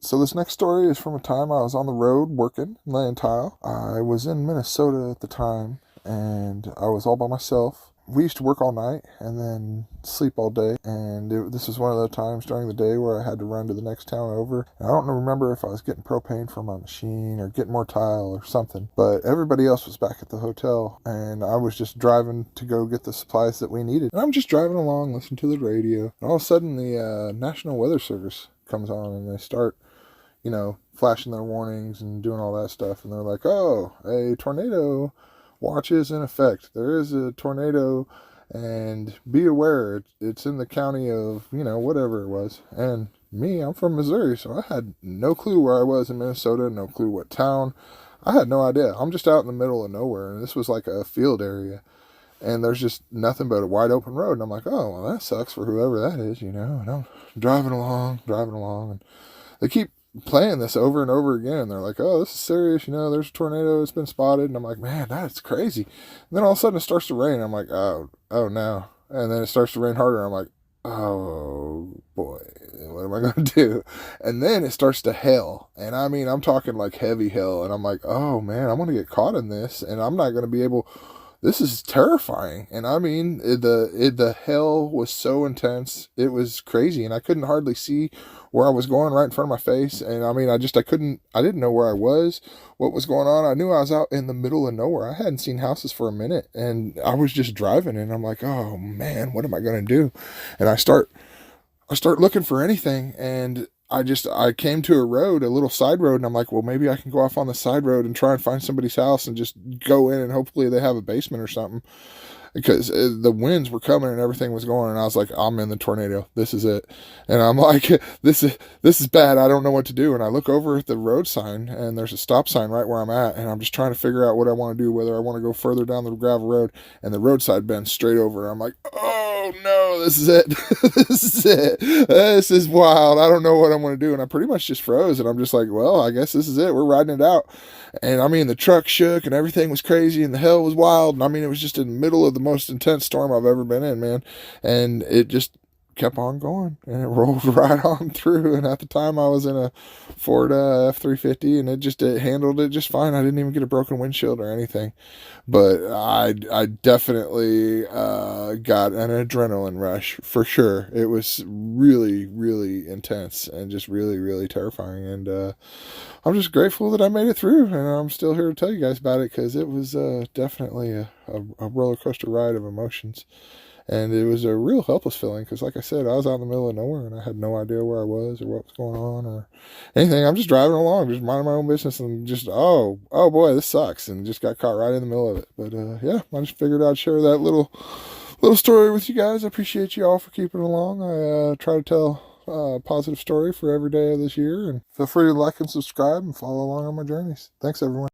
So this next story is from a time I was on the road working, laying tile. I was in Minnesota at the time, and I was all by myself. We used to work all night and then sleep all day, and this was one of the times during the day where I had to run to the next town over. And I don't remember if I was getting propane from my machine or getting more tile or something, but everybody else was back at the hotel, and I was just driving to go get the supplies that we needed. And I'm just driving along, listening to the radio, and all of a sudden the National Weather Service comes on, and they start flashing their warnings and doing all that stuff. And they're like, oh, a tornado watch is in effect. There is a tornado, and be aware, it's in the county of, whatever it was. And me, I'm from Missouri, so I had no clue where I was in Minnesota, no clue what town. I had no idea. I'm just out in the middle of nowhere, and this was like a field area. And there's just nothing but a wide open road. And I'm like, oh, well, that sucks for whoever that is, And I'm driving along, and they keep playing this over and over again. They're like, oh, this is serious, there's a tornado, it's been spotted. And I'm like, man, that's crazy. And then all of a sudden it starts to rain. I'm like, oh no. And then it starts to rain harder. I'm like, oh boy, what am I going to do? And then it starts to hail. And I mean, I'm talking like heavy hail. And I'm like, oh man, I'm going to get caught in this, and I'm not going to be able. This is terrifying. And I mean, the hail was so intense. It was crazy. And I couldn't hardly see where I was going right in front of my face. And I mean, I didn't know where I was, what was going on. I knew I was out in the middle of nowhere. I hadn't seen houses for a minute, and I was just driving, and I'm like, oh man, what am I going to do? And I start looking for anything, and I came to a little side road, and I'm like, well, maybe I can go off on the side road and try and find somebody's house and just go in, and hopefully they have a basement or something, because the winds were coming and everything was going, and I was like, I'm in the tornado. This is it. And I'm like, this is bad. I don't know what to do. And I look over at the road sign, and there's a stop sign right where I'm at, and I'm just trying to figure out what I want to do, whether I want to go further down the gravel road, and the roadside bends straight over. I'm like, oh no, this is it. This is it. This is wild. I don't know what I'm going to do. And I pretty much just froze, and I'm just like, well, I guess this is it. We're riding it out. And I mean, the truck shook, and everything was crazy, and the hell was wild. And I mean, it was just in the middle of the most intense storm I've ever been in, man. And it just kept on going, and it rolled right on through. And at the time, I was in a Ford F-350, and it handled it just fine. I didn't even get a broken windshield or anything, but I definitely got an adrenaline rush for sure. It was really, really intense and just really, really terrifying. And I'm just grateful that I made it through, and I'm still here to tell you guys about it, because it was definitely a roller coaster ride of emotions. And it was a real helpless feeling, because like I said, I was out in the middle of nowhere, and I had no idea where I was or what was going on or anything. I'm just driving along, just minding my own business, and just, oh boy, this sucks, and just got caught right in the middle of it. But yeah, I just figured I'd share that little story with you guys. I appreciate you all for keeping along. I try to tell a positive story for every day of this year, and feel free to like and subscribe and follow along on my journeys. Thanks, everyone.